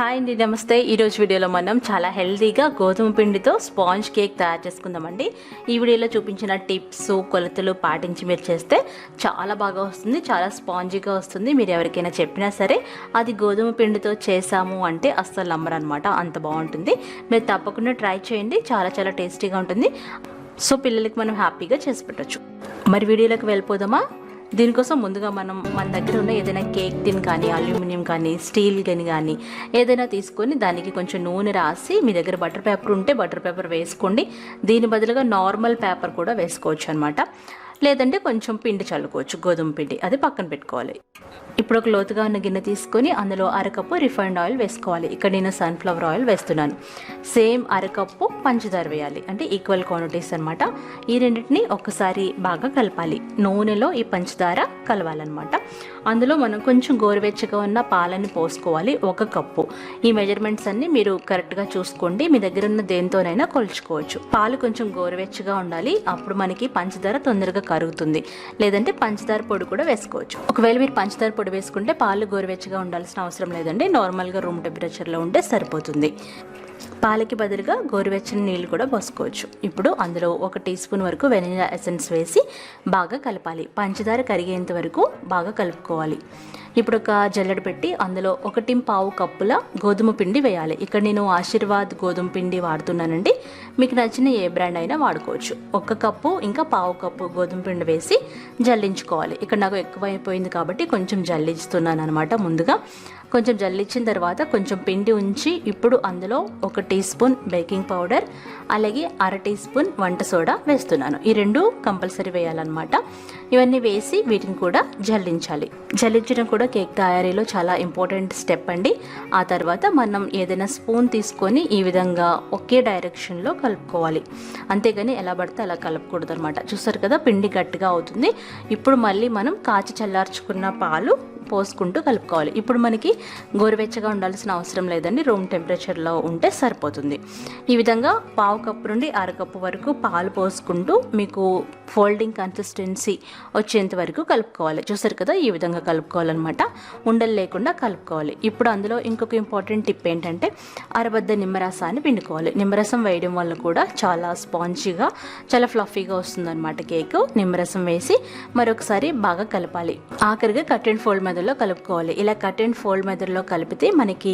Hi అండి, నమస్తే. ఈరోజు వీడియోలో మనం చాలా హెల్తీగా గోధుమ పిండితో స్పాంజ్ కేక్ తయారు చేసుకుందామండి. ఈ వీడియోలో చూపించిన టిప్స్ కొలతలు పాటించి మీరు చేస్తే చాలా బాగా వస్తుంది, చాలా స్పాంజీగా వస్తుంది. మీరు ఎవరికైనా చెప్పినా సరే అది గోధుమ పిండితో చేసాము అంటే అస్సలు నమ్మరు అనమాట, అంత బాగుంటుంది. మీరు తప్పకుండా ట్రై చేయండి, చాలా చాలా టేస్టీగా ఉంటుంది. సో పిల్లలకి మనం హ్యాపీగా చేసి పెట్టచ్చు. మరి వీడియోలోకి వెళ్ళిపోదామా? దీనికోసం ముందుగా మన దగ్గర ఉన్న ఏదైనా కేక్ టిన్ కానీ, అల్యూమినియం కానీ, స్టీల్ గిన్నె కానీ ఏదైనా తీసుకొని దానికి కొంచెం నూనె రాసి, మీ దగ్గర బటర్ పేపర్ ఉంటే బటర్ పేపర్ వేసుకోండి. దీని బదులుగా నార్మల్ పేపర్ కూడా వేసుకోవచ్చు అనమాట. లేదంటే కొంచెం పిండి చల్లుకోవచ్చు, గోధుమ పిండి, అది పక్కన పెట్టుకోవాలి. ఇప్పుడు ఒక లోతుగా ఉన్న గిన్నె తీసుకొని అందులో అరకప్పు రిఫైండ్ ఆయిల్ వేసుకోవాలి. ఇక్కడ నేను సన్ఫ్లవర్ ఆయిల్ వేస్తున్నాను. సేమ్ అరకప్పు పంచదార వేయాలి, అంటే ఈక్వల్ క్వాంటిటీస్ అనమాట. ఈ రెండింటిని ఒక్కసారి బాగా కలపాలి. నూనెలో ఈ పంచదార కలవాలన్నమాట. అందులో మనం కొంచెం గోరువెచ్చగా ఉన్న పాలని పోసుకోవాలి, 1 కప్పు. ఈ మెజర్మెంట్స్ అన్ని మీరు కరెక్ట్గా చూసుకోండి, మీ దగ్గర ఉన్న దేనితోనైనా కొలుచుకోవచ్చు. పాలు కొంచెం గోరువెచ్చగా ఉండాలి, అప్పుడు మనకి పంచదార తొందరగా కరుగుతుంది. లేదంటే పంచదార పొడి కూడా వేసుకోవచ్చు. ఒకవేళ మీరు పంచదార పొడి వేసుకుంటే పాలు గోరువెచ్చగా ఉండాల్సిన అవసరం లేదండి, నార్మల్గా రూమ్ టెంపరేచర్లో ఉంటే సరిపోతుంది. పాలకి బదులుగా గోరువెచ్చని నీళ్ళు కూడా పోసుకోవచ్చు. ఇప్పుడు అందులో 1 టీ స్పూన్ వరకు వెనిలా ఎసెన్స్ వేసి బాగా కలపాలి. పంచదార కరిగేంత వరకు బాగా కలుపుకోవాలి. ఇప్పుడు ఒక జల్లెడ పెట్టి అందులో 1.25 కప్పుల గోధుమ పిండి వేయాలి. ఇక్కడ నేను ఆశీర్వాద్ గోధుమ పిండి వాడుతున్నానండి, మీకు నచ్చిన ఏ బ్రాండ్ అయినా వాడుకోవచ్చు. 1 కప్పు ఇంకా 1/2 కప్పు గోధుమ పిండి వేసి జల్లించుకోవాలి. ఇక్కడ నాకు ఎక్కువ అయిపోయింది కాబట్టి కొంచెం జల్లిస్తున్నాను అనమాట. ముందుగా కొంచెం జల్లించిన తర్వాత కొంచెం పిండి ఉంచి ఇప్పుడు అందులో 1 టీ స్పూన్ బేకింగ్ పౌడర్, అలాగే 1/2 టీ స్పూన్ వంట సోడా వేస్తున్నాను. ఈ 2 కంపల్సరీ వేయాలన్నమాట. ఇవన్నీ వేసి వీటిని కూడా జల్లించాలి. జల్లించడం కూడా కేక్ తయారీలో చాలా ఇంపార్టెంట్ స్టెప్ అండి. ఆ తర్వాత మనం ఏదైనా స్పూన్ తీసుకొని ఈ విధంగా ఒకే డైరెక్షన్లో కలుపుకోవాలి, అంతేగాని ఎలా పడితే అలా కలపకూడదు అనమాట. చూసారు కదా, పిండి గట్టిగా అవుతుంది. ఇప్పుడు మళ్ళీ మనం కాచి చల్లార్చుకున్న పాలు పోసుకుంటూ కలుపుకోవాలి. ఇప్పుడు మనకి గోరువెచ్చగా ఉండాల్సిన అవసరం లేదండి, రూమ్ టెంపరేచర్లో ఉంటే సరిపోతుంది. ఈ విధంగా 1/2 కప్పు నుండి 1/2 కప్పు వరకు పాలు పోసుకుంటూ మీకు ఫోల్డింగ్ కన్సిస్టెన్సీ వచ్చేంత వరకు కలుపుకోవాలి. చూసారు కదా, ఈ విధంగా కలుపుకోవాలన్నమాట, ఉండలు లేకుండా కలుపుకోవాలి. ఇప్పుడు అందులో ఇంకొక ఇంపార్టెంట్ టిప్ ఏంటంటే అరబద్ద నిమ్మరసాన్ని పిండుకోవాలి. నిమ్మరసం వేయడం వల్ల కూడా చాలా స్పాంజీగా, చాలా ఫ్లఫీగా వస్తుందన్నమాట కేక్. నిమ్మరసం వేసి మరొకసారి బాగా కలపాలి. ఆఖరిగా కట్ అండ్ ఫోల్డ్ మెథడ్లో కలుపుకోవాలి. ఇలా కట్ అండ్ ఫోల్డ్ మెథడ్లో కలిపితే మనకి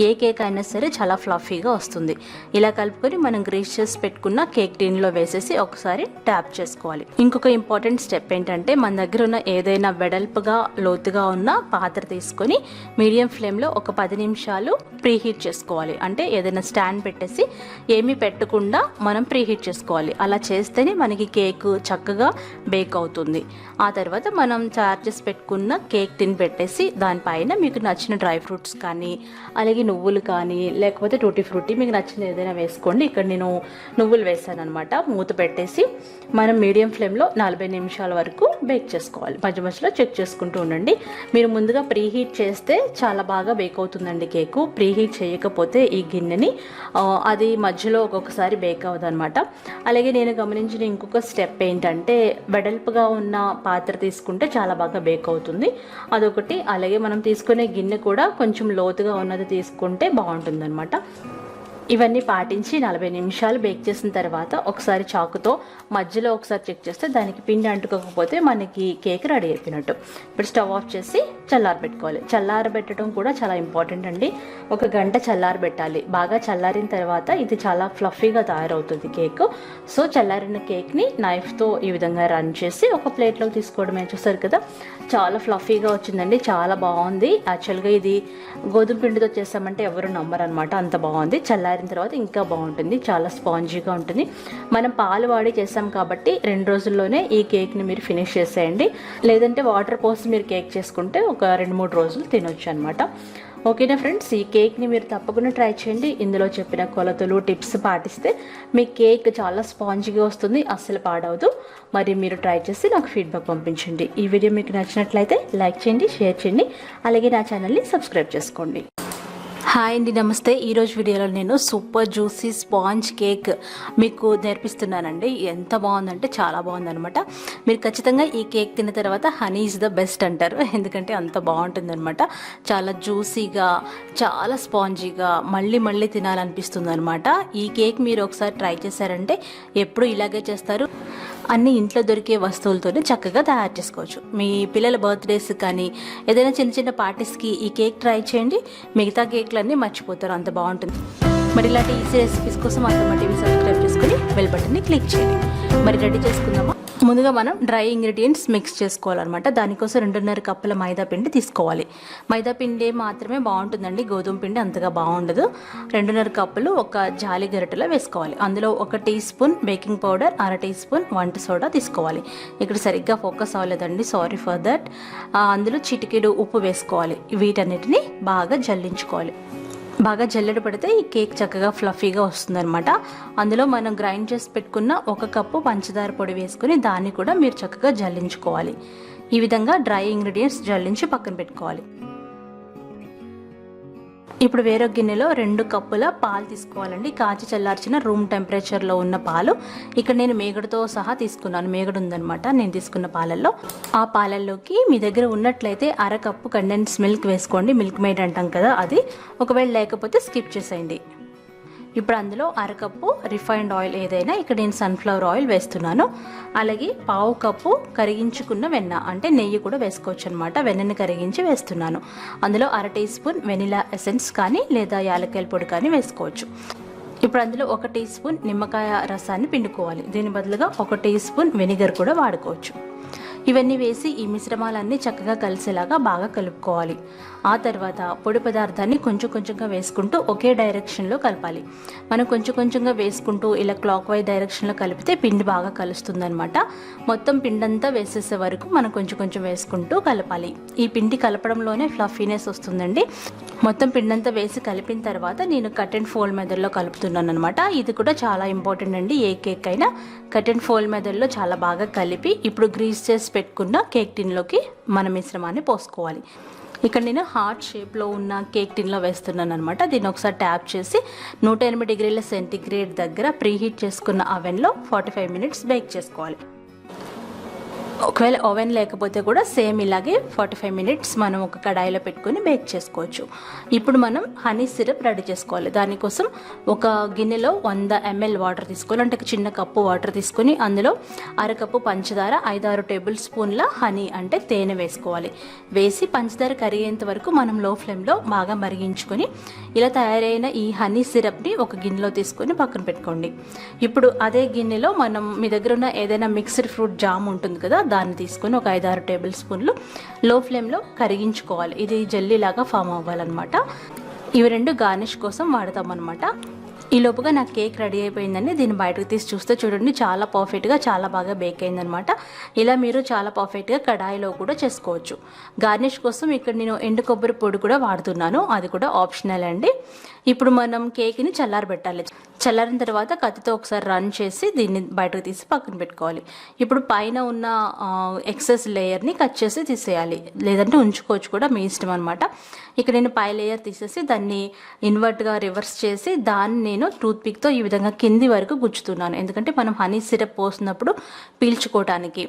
ఏ కేక్ అయినా సరే చాలా ఫ్లఫీగా వస్తుంది. ఇలా కలుపుకొని మనం గ్రీస్ చేసి పెట్టుకున్న కేక్ టిన్లో వేసేసి ఒకసారి ట్యాప్ చేసుకోవాలి. ఇంకొక ఇంపార్టెంట్ స్టెప్ ఏంటంటే మన దగ్గర ఉన్న ఏదైనా వెడల్పుగా లోతుగా ఉన్న పాత్ర తీసుకొని మీడియం ఫ్లేమ్లో ఒక 10 నిమిషాలు ప్రీహీట్ చేసుకోవాలి. అంటే ఏదైనా స్టాండ్ పెట్టేసి ఏమీ పెట్టకుండా మనం ప్రీహీట్ చేసుకోవాలి. అలా చేస్తేనే మనకి కేక్ చక్కగా బేక్ అవుతుంది. ఆ తర్వాత మనం తయారు చేసి పెట్టుకున్న కేక్ టిన్ పెట్టేసి దానిపైన మీకు నచ్చిన డ్రై ఫ్రూట్స్ కానీ, అలాగే నువ్వులు కానీ, లేకపోతే టూటీ ఫ్రూటీ, మీకు నచ్చిన ఏదైనా వేసుకోండి. ఇక్కడ నేను నువ్వులు వేసాను అనమాట. మూత పెట్టేసి మనం మీడియం ఫ్లేమ్లో 40 నిమిషాల వరకు బేక్ చేసుకోవాలి. మధ్య మధ్యలో చెక్ చేసుకుంటూ ఉండండి. మీరు ముందుగా ప్రీహీట్ చేస్తే చాలా బాగా బేక్ అవుతుందండి కేకు. ప్రీహీట్ చేయకపోతే ఈ గిన్నెని అది మధ్యలో ఒక్కొక్కసారి బేక్ అవ్వదు అనమాట. అలాగే నేను గమనించిన ఇంకొక స్టెప్ ఏంటంటే వెడల్పుగా ఉన్న పాత్ర తీసుకుంటే చాలా బాగా బేక్ అవుతుంది, అదొకటి. అలాగే మనం తీసుకునే గిన్నె కూడా కొంచెం లోతుగా ఉన్నది తీసుకుంటే బాగుంటుంది అనమాట. ఇవన్నీ పాటించి 40 నిమిషాలు బేక్ చేసిన తర్వాత ఒకసారి చాకుతో మధ్యలో ఒకసారి చెక్ చేస్తే దానికి పిండి అంటుకోకపోతే మనకి కేక్ రెడీ అయిపోయినట్టు. ఇప్పుడు స్టవ్ ఆఫ్ చేసి చల్లారబెట్టుకోవాలి. చల్లారబెట్టడం కూడా చాలా ఇంపార్టెంట్ అండి. 1 గంట చల్లారబెట్టాలి. బాగా చల్లారిన తర్వాత ఇది చాలా ఫ్లఫీగా తయారవుతుంది కేక్. సో చల్లారిన కేక్ని నైఫ్తో ఈ విధంగా రన్ చేసి ఒక ప్లేట్లోకి తీసుకోవడమే. చూసారు కదా, చాలా ఫ్లఫీగా వచ్చిందండి, చాలా బాగుంది. యాక్చువల్గా ఇది గోధుమ పిండితో చేసామంటే ఎవరు నమ్మరు అనమాట, అంత బాగుంది. చల్లారిన తర్వాత ఇంకా బాగుంటుంది, చాలా స్పాంజీగా ఉంటుంది. మనం పాలు వాడి చేసాం కాబట్టి 2 రోజుల్లోనే ఈ కేక్ని మీరు ఫినిష్ చేసేయండి. లేదంటే వాటర్ పోసి మీరు కేక్ చేసుకుంటే ఒక 2-3 రోజులు తినొచ్చు అనమాట. ఓకేనా ఫ్రెండ్స్, ఈ కేక్ని మీరు తప్పకుండా ట్రై చేయండి. ఇందులో చెప్పిన కొలతలు టిప్స్ పాటిస్తే మీ కేక్ చాలా స్పాంజీగా వస్తుంది, అస్సలు పాడవదు. మరి మీరు ట్రై చేసి నాకు ఫీడ్బ్యాక్ పంపించండి. ఈ వీడియో మీకు నచ్చినట్లయితే లైక్ చేయండి, షేర్ చేయండి, అలాగే నా ఛానల్ని సబ్స్క్రైబ్ చేసుకోండి. హాయ్ అండి, నమస్తే. ఈరోజు వీడియోలో నేను సూపర్ జ్యూసీ స్పాంజ్ కేక్ మీకు నేర్పిస్తున్నానండి. ఎంత బాగుందంటే చాలా బాగుందనమాట. మీరు ఖచ్చితంగా ఈ కేక్ తిన్న తర్వాత హనీ ఈజ్ ద బెస్ట్ అంటారు, ఎందుకంటే అంత బాగుంటుందన్నమాట. చాలా జ్యూసీగా, చాలా స్పాంజీగా, మళ్ళీ మళ్ళీ తినాలనిపిస్తుంది అనమాట. ఈ కేక్ మీరు ఒకసారి ట్రై చేశారంటే ఎప్పుడు ఇలాగే చేస్తారు. అన్ని ఇంట్లో దొరికే వస్తువులతోనే చక్కగా తయారు చేసుకోవచ్చు. మీ పిల్లల బర్త్డేస్ కానీ ఏదైనా చిన్న చిన్న పార్టీస్కి ఈ కేక్ ట్రై చేయండి. మిగతా కేక్లన్నీ మర్చిపోతారు, అంత బాగుంటుంది. మరి ఇలాంటి ఈజీ రెసిపీస్ కోసం అత్తమ్మ టీవీ సబ్స్క్రైబ్ చేసుకుని బెల్ బటన్ని క్లిక్ చేయండి. మరి రెడీ చేసుకుందామా? ముందుగా మనం డ్రై ఇంగ్రీడియంట్స్ మిక్స్ చేసుకోవాలన్నమాట. దానికోసం 2.5 కప్పుల మైదా పిండి తీసుకోవాలి. మైదా పిండి మాత్రమే బాగుంటుందండి, గోధుమ పిండి అంతగా బాగుండదు. 2.5 కప్పులు ఒక జాలి గరిటెలో వేసుకోవాలి. అందులో 1 teaspoon baking powder, 1/2 teaspoon వంట సోడా తీసుకోవాలి. ఇక్కడ సరిగ్గా ఫోకస్ అవ్వలేదండి, సారీ ఫర్ దట్. అందులో చిటికెడు ఉప్పు వేసుకోవాలి. వీటన్నిటిని బాగా జల్లించుకోవాలి. బాగా జల్లెడ పడితే ఈ కేక్ చక్కగా ఫ్లఫీగా వస్తుందన్నమాట. అందులో మనం గ్రైండ్ చేసి పెట్టుకున్న 1 కప్పు పంచదార పొడి వేసుకుని దాన్ని కూడా మీరు చక్కగా జల్లించుకోవాలి. ఈ విధంగా డ్రై ఇంగ్రీడియంట్స్ జల్లించి పక్కన పెట్టుకోవాలి. ఇప్పుడు వేరొక గిన్నెలో 2 కప్పుల పాలు తీసుకోవాలండి. కాచి చల్లార్చిన రూమ్ టెంపరేచర్లో ఉన్న పాలు. ఇక్కడ నేను మేగడతో సహా తీసుకున్నాను, మేగడ ఉందనమాట నేను తీసుకున్న పాలల్లో. ఆ పాలల్లోకి మీ దగ్గర ఉన్నట్లయితే 1/2 కప్పు కండెన్స్ మిల్క్ వేసుకోండి. మిల్క్ మేడ్ అంటాం కదా అది. ఒకవేళ లేకపోతే స్కిప్ చేసేయండి. ఇప్పుడు అందులో 1/2 కప్పు రిఫైన్డ్ ఆయిల్, ఏదైనా ఇక్కడ నేను సన్ఫ్లవర్ ఆయిల్ వేస్తున్నాను. అలాగే 1/2 కప్పు కరిగించుకున్న వెన్న, అంటే నెయ్యి కూడా వేసుకోవచ్చు అనమాట. వెన్నని కరిగించి వేస్తున్నాను. అందులో 1/2 టీ స్పూన్ వెనిలా ఎసెన్స్ కానీ లేదా యాలక్కాయల పొడి కానీ వేసుకోవచ్చు. ఇప్పుడు అందులో 1 టీ స్పూన్ నిమ్మకాయ రసాన్ని పిండుకోవాలి. దీని బదులుగా 1 టీ స్పూన్ వెనిగర్ కూడా వాడుకోవచ్చు. ఇవన్నీ వేసి ఈ మిశ్రమాలన్నీ చక్కగా కలిసేలాగా బాగా కలుపుకోవాలి. ఆ తర్వాత పొడి పదార్థాన్ని కొంచెం కొంచెంగా వేసుకుంటూ ఒకే డైరెక్షన్లో కలపాలి. మనం కొంచెం కొంచెంగా వేసుకుంటూ ఇలా క్లాక్ వైజ్ డైరెక్షన్లో కలిపితే పిండి బాగా కలుస్తుందనమాట. మొత్తం పిండంతా వేసేసే వరకు మనం కొంచెం కొంచెం వేసుకుంటూ కలపాలి. ఈ పిండి కలపడంలోనే ఫ్లఫీనెస్ వస్తుందండి. మొత్తం పిండంతా వేసి కలిపిన తర్వాత నేను కట్ అండ్ ఫోల్డ్ మెథడ్లో కలుపుతున్నాను అనమాట. ఇది కూడా చాలా ఇంపార్టెంట్ అండి. ఏ కేక్ అయినా కట్ అండ్ ఫోల్డ్ మెథడ్లో చాలా బాగా కలిపి ఇప్పుడు గ్రీస్ చేసి పెట్టుకున్న కేక్ టిన్లోకి మన మిశ్రమాన్ని పోసుకోవాలి. ఇక్కడ నేను హార్ట్ షేప్లో ఉన్న కేక్ టిన్లో వేస్తున్నాను అనమాట. దీన్ని ఒకసారి ట్యాప్ చేసి 180 డిగ్రీల సెంటీగ్రేడ్ దగ్గర ప్రీహీట్ చేసుకున్న అవెన్లో 45 మినిట్స్ బేక్ చేసుకోవాలి. ఒకవేళ ఓవెన్ లేకపోతే కూడా సేమ్ ఇలాగే 45 మినిట్స్ మనం ఒక కడాయిలో పెట్టుకొని బేక్ చేసుకోవచ్చు. ఇప్పుడు మనం హనీ సిరప్ రెడీ చేసుకోవాలి. దానికోసం ఒక గిన్నెలో 100 ml వాటర్ తీసుకోవాలి. అంటే చిన్న కప్పు వాటర్ తీసుకొని అందులో 1/2 కప్పు పంచదార, 5-6 టేబుల్ స్పూన్ల హనీ అంటే తేనె వేసుకోవాలి. వేసి పంచదార కరిగేంత వరకు మనం లో ఫ్లేమ్లో బాగా మరిగించుకొని ఇలా తయారైన ఈ హనీ సిరప్ని ఒక గిన్నెలో తీసుకొని పక్కన పెట్టుకోండి. ఇప్పుడు అదే గిన్నెలో మనం మీ దగ్గర ఉన్న ఏదైనా మిక్స్డ్ ఫ్రూట్ జామ్ ఉంటుంది కదా, దాన్ని తీసుకొని ఒక 5-6 టేబుల్ స్పూన్లు లో ఫ్లేమ్లో కరిగించుకోవాలి. ఇది జెల్లీలాగా ఫామ్ అవ్వాలన్నమాట. ఇవి 2 గార్నిష్ కోసం వాడతామన్నమాట. ఈ లోపుగా నా కేక్ రెడీ అయిపోయిందండి. దీన్ని బయటకు తీసి చూస్తే చూడండి, చాలా పర్ఫెక్ట్గా, చాలా బాగా బేక్ అయిందనమాట. ఇలా మీరు చాలా పర్ఫెక్ట్గా కడాయిలో కూడా చేసుకోవచ్చు. గార్నిష్ కోసం ఇక్కడ నేను ఎండు కొబ్బరి పొడి కూడా వాడుతున్నాను, అది కూడా ఆప్షనల్ అండి. ఇప్పుడు మనం కేక్ని చల్లారబెట్టాలి. చల్లారిన తర్వాత కత్తితో ఒకసారి రన్ చేసి దీన్ని బయటకు తీసి పక్కన పెట్టుకోవాలి. ఇప్పుడు పైన ఉన్న ఎక్సెస్ లేయర్ని కట్ చేసి తీసేయాలి, లేదంటే ఉంచుకోవచ్చు కూడా, మీ ఇష్టం అనమాట. ఇక్కడ నేను పై లేయర్ తీసేసి దాన్ని ఇన్వర్ట్గా రివర్స్ చేసి దాన్ని నేను టూత్ పిక్తో ఈ విధంగా కింది వరకు గుచ్చుతున్నాను. ఎందుకంటే మనం హనీ సిరప్ పోసినప్పుడు పీల్చుకోవటానికి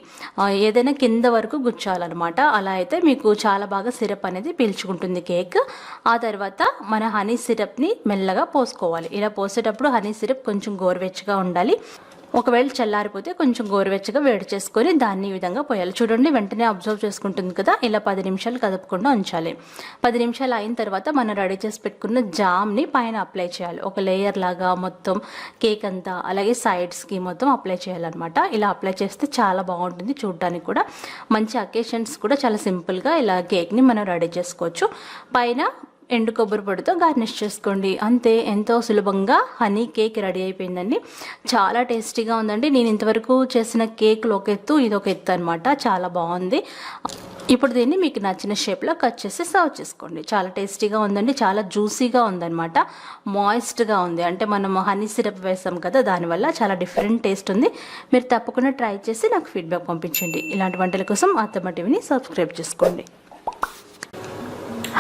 ఏదైనా కింద వరకు గుచ్చాలన్నమాట. అలా అయితే మీకు చాలా బాగా సిరప్ అనేది పీల్చుకుంటుంది కేక్. ఆ తర్వాత మన హనీ సిరప్ని మెల్లగా పోసుకోవాలి. ఇలా పోసేటప్పుడు హనీ సిరప్ కొంచెం గోరువెచ్చగా ఉండాలి. ఒకవేళ చల్లారిపోతే కొంచెం గోరువెచ్చగా వేడి చేసుకొని దాన్ని ఈ విధంగా పోయాలి. చూడండి, వెంటనే అబ్జర్వ్ చేసుకుంటుంది కదా. ఇలా 10 నిమిషాలు కదపకుండా ఉంచాలి. 10 నిమిషాలు అయిన తర్వాత మనం రెడీ చేసి పెట్టుకున్న జామ్ని పైన అప్లై చేయాలి. ఒక లేయర్ లాగా మొత్తం కేక్ అంతా, అలాగే సైడ్స్కి మొత్తం అప్లై చేయాలన్నమాట. ఇలా అప్లై చేస్తే చాలా బాగుంటుంది చూడడానికి కూడా. మంచి అకేషన్స్ కూడా చాలా సింపుల్గా ఇలా కేక్ని మనం రెడీ చేసుకోవచ్చు. పైన ఎండు కొబ్బరి పొడితో గార్నిష్ చేసుకోండి. అంతే, ఎంతో సులభంగా హనీ కేక్ రెడీ అయిపోయిందండి. చాలా టేస్టీగా ఉందండి. నేను ఇంతవరకు చేసిన కేక్లు ఒక ఎత్తు, ఇది ఒక ఎత్తు అనమాట. చాలా బాగుంది. ఇప్పుడు దీన్ని మీకు నచ్చిన షేప్లో కట్ చేసి సర్వ్ చేసుకోండి. చాలా టేస్టీగా ఉందండి, చాలా జ్యూసీగా ఉందన్నమాట, మాయిస్ట్గా ఉంది. అంటే మనం హనీ సిరప్ వేసాం కదా, దానివల్ల చాలా డిఫరెంట్ టేస్ట్ ఉంది. మీరు తప్పకుండా ట్రై చేసి నాకు ఫీడ్బ్యాక్ పంపించండి. ఇలాంటి వంటల కోసం అత్తమ్మ టీవీని సబ్స్క్రైబ్ చేసుకోండి.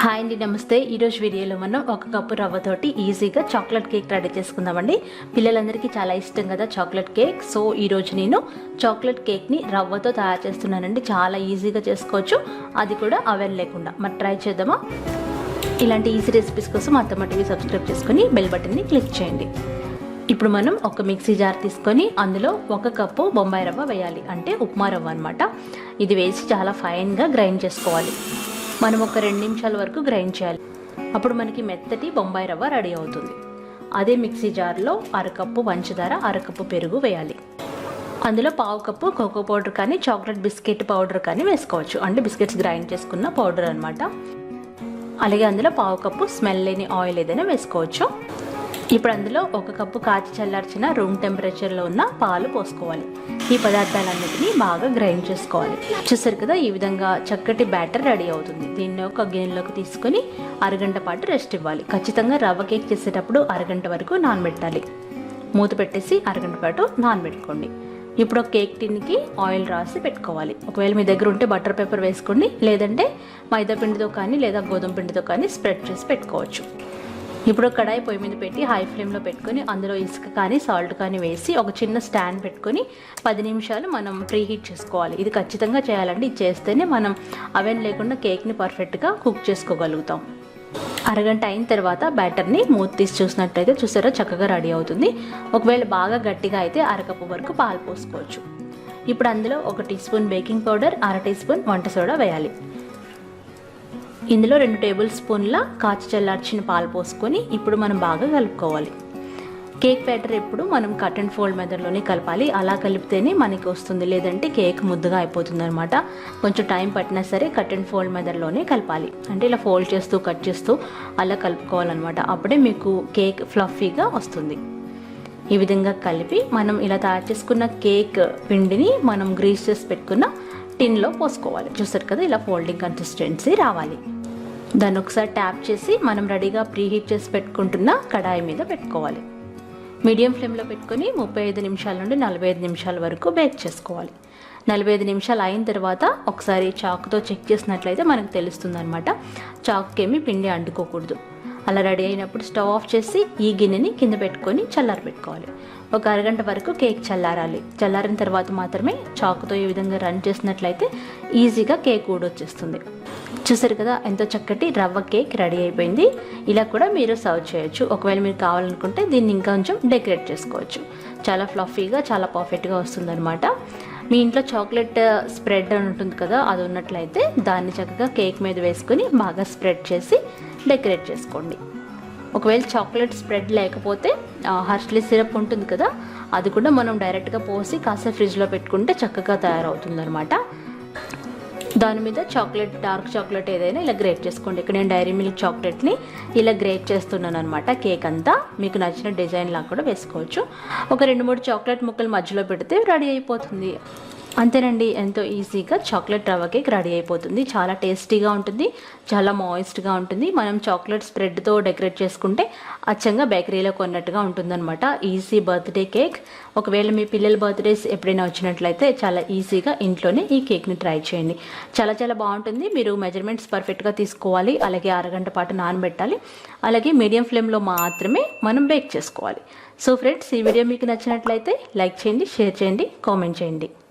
హాయ్ అండి, నమస్తే. ఈరోజు వీడియోలో మనం ఒక కప్పు రవ్వతోటి ఈజీగా చాక్లెట్ కేక్ రెడీ చేసుకుందామండి. పిల్లలందరికీ చాలా ఇష్టం కదా చాక్లెట్ కేక్. సో ఈరోజు నేను చాక్లెట్ కేక్ని రవ్వతో తయారు చేస్తున్నానండి. చాలా ఈజీగా చేసుకోవచ్చు, అది కూడా అవెన్ లేకుండా. మరి ట్రై చేద్దామా? ఇలాంటి ఈజీ రెసిపీస్ కోసం అత్తమ్మ టీవీ సబ్స్క్రైబ్ చేసుకొని బెల్ బటన్ని క్లిక్ చేయండి. ఇప్పుడు మనం ఒక మిక్సీ జార్ తీసుకొని అందులో ఒక కప్పు బొంబాయి రవ్వ వేయాలి, అంటే ఉప్మా రవ్వ అనమాట. ఇది వేసి చాలా ఫైన్గా గ్రైండ్ చేసుకోవాలి. మనం ఒక 2 నిమిషాల వరకు గ్రైండ్ చేయాలి. అప్పుడు మనకి మెత్తటి బొంబాయి రవ్వ రెడీ అవుతుంది. అదే మిక్సీ జార్లో అరకప్పు పంచదార, అరకప్పు పెరుగు వేయాలి. అందులో పావు కప్పు కోకో పౌడర్ కానీ చాక్లెట్ బిస్కెట్ పౌడర్ కానీ వేసుకోవచ్చు, అంటే బిస్కెట్స్ గ్రైండ్ చేసుకున్న పౌడర్ అనమాట. అలాగే అందులో పావు కప్పు స్మెల్ లేని ఆయిల్ ఏదైనా వేసుకోవచ్చు. ఇప్పుడు అందులో ఒక కప్పు కాచి చల్లార్చిన రూమ్ టెంపరేచర్లో ఉన్న పాలు పోసుకోవాలి. ఈ పదార్థాలన్నిటినీ బాగా గ్రైండ్ చేసుకోవాలి. చూసారు కదా, ఈ విధంగా చక్కటి బ్యాటర్ రెడీ అవుతుంది. దీన్ని ఒక గిన్నెలోకి తీసుకొని అరగంట పాటు రెస్ట్ ఇవ్వాలి. ఖచ్చితంగా రవ్వ కేక్ చేసేటప్పుడు అరగంట వరకు నానబెట్టాలి. మూత పెట్టేసి అరగంట పాటు నానబెట్టుకోండి. ఇప్పుడు ఒక కేక్ టిన్కి ఆయిల్ రాసి పెట్టుకోవాలి. ఒకవేళ మీ దగ్గర ఉంటే బటర్ పేపర్ వేసుకోండి, లేదంటే మైదా పిండితో కానీ లేదా గోధుమ పిండితో కానీ స్ప్రెడ్ చేసి పెట్టుకోవచ్చు. ఇప్పుడు కడాయి పొయ్యి మీద పెట్టి హై ఫ్లేమ్లో పెట్టుకొని అందులో ఇసుక కానీ సాల్ట్ కానీ వేసి ఒక చిన్న స్టాండ్ పెట్టుకొని 10 నిమిషాలు మనం ప్రీహీట్ చేసుకోవాలి. ఇది ఖచ్చితంగా చేయాలండి. ఇది చేస్తేనే మనం అవెన్ లేకుండా కేక్ని పర్ఫెక్ట్గా కుక్ చేసుకోగలుగుతాం. అరగంట అయిన తర్వాత బ్యాటర్ని మూత తీసి చూసినట్లయితే చూసారా, చక్కగా రెడీ అవుతుంది. ఒకవేళ బాగా గట్టిగా అయితే అరకప్పు వరకు పాలు పోసుకోవచ్చు. ఇప్పుడు అందులో 1 teaspoon baking powder, 1/2 teaspoon వంట సోడా వేయాలి. ఇందులో 2 టేబుల్ స్పూన్ల కాచి చల్లార్చిన పాలు పోసుకొని ఇప్పుడు మనం బాగా కలుపుకోవాలి. కేక్ బ్యాటర్ ఎప్పుడు మనం కట్ అండ్ ఫోల్డ్ మెథడ్లోనే కలపాలి. అలా కలిపితేనే మనకి వస్తుంది, లేదంటే కేక్ ముద్దగా అయిపోతుంది అనమాట. కొంచెం టైం పట్టినా సరే కట్ అండ్ ఫోల్డ్ మెథడ్లోనే కలపాలి. అంటే ఇలా ఫోల్డ్ చేస్తూ కట్ చేస్తూ అలా కలుపుకోవాలన్నమాట. అప్పుడే మీకు కేక్ ఫ్లఫీగా వస్తుంది. ఈ విధంగా కలిపి మనం ఇలా తయారు చేసుకున్న కేక్ పిండిని మనం గ్రీస్ చేసి పెట్టుకున్న టిన్లో పోసుకోవాలి. చూస్తారు కదా, ఇలా ఫోల్డింగ్ కన్సిస్టెన్సీ రావాలి. దాన్ని ఒకసారి ట్యాప్ చేసి మనం రెడీగా ప్రీహీట్ చేసి పెట్టుకుంటున్న కడాయి మీద పెట్టుకోవాలి. మీడియం ఫ్లేమ్లో పెట్టుకొని 35 నిమిషాల నుండి 45 నిమిషాల వరకు బేక్ చేసుకోవాలి. 45 నిమిషాలు అయిన తర్వాత ఒకసారి చాకుతో చెక్ చేసినట్లయితే మనకు తెలుస్తుంది అనమాట. చాకుకేమి పిండి అంటుకోకూడదు. అలా రెడీ అయినప్పుడు స్టవ్ ఆఫ్ చేసి ఈ గిన్నెని కింద పెట్టుకొని చల్లారబెట్టుకోవాలి. ఒక అరగంట వరకు కేక్ చల్లారాలి. చల్లారిన తర్వాత మాత్రమే చాకుతో ఈ విధంగా రన్ చేసినట్లయితే ఈజీగా కేక్ ఊడొచ్చేస్తుంది. చూసారు కదా, ఎంతో చక్కటి రవ్వ కేక్ రెడీ అయిపోయింది. ఇలా కూడా మీరు సర్వ్ చేయొచ్చు. ఒకవేళ మీరు కావాలనుకుంటే దీన్ని ఇంకా కొంచెం డెకరేట్ చేసుకోవచ్చు. చాలా ఫ్లఫీగా, చాలా పర్ఫెక్ట్గా వస్తుందన్నమాట. మీ ఇంట్లో చాక్లెట్ స్ప్రెడ్ అని ఉంటుంది కదా, అది ఉన్నట్లయితే దాన్ని చక్కగా కేక్ మీద వేసుకొని బాగా స్ప్రెడ్ చేసి డెకరేట్ చేసుకోండి. ఒకవేళ చాక్లెట్ స్ప్రెడ్ లేకపోతే హర్ష్లీ సిరప్ ఉంటుంది కదా, అది కూడా మనం డైరెక్ట్గా పోసి కాసేపు ఫ్రిడ్జ్లో పెట్టుకుంటే చక్కగా తయారవుతుందన్నమాట. దాని మీద చాక్లెట్, డార్క్ చాక్లెట్ ఏదైనా ఇలా గ్రేట్ చేసుకోండి. ఇక్కడ నేను డైరీ మిల్క్ చాక్లెట్ని ఇలా గ్రేట్ చేస్తున్నాను అనమాట. కేక్ అంతా మీకు నచ్చిన డిజైన్ లాగా కూడా వేసుకోవచ్చు. ఒక 2-3 చాక్లెట్ ముక్కలు మధ్యలో పెడితే రెడీ అయిపోతుంది. అంతేనండి, ఎంతో ఈజీగా చాక్లెట్ రవ్వ కేక్ రెడీ అయిపోతుంది. చాలా టేస్టీగా ఉంటుంది, చాలా మాయిస్ట్గా ఉంటుంది. మనం చాక్లెట్ స్ప్రెడ్తో డెకరేట్ చేసుకుంటే అచ్చంగా బేకరీలో కొన్నట్టుగా ఉంటుందన్నమాట. Easy birthday cake. ఒకవేళ మీ పిల్లల బర్త్డేస్ ఎప్పుడైనా వచ్చినట్లయితే చాలా ఈజీగా ఇంట్లోనే ఈ కేక్ని ట్రై చేయండి. చాలా చాలా బాగుంటుంది. మీరు మెజర్మెంట్స్ పర్ఫెక్ట్గా తీసుకోవాలి. అలాగే అరగంట పాటు నానబెట్టాలి. అలాగే మీడియం ఫ్లేమ్లో మాత్రమే మనం బేక్ చేసుకోవాలి. సో ఫ్రెండ్స్, ఈ వీడియో మీకు నచ్చినట్లయితే లైక్ చేయండి, షేర్ చేయండి, కామెంట్ చేయండి.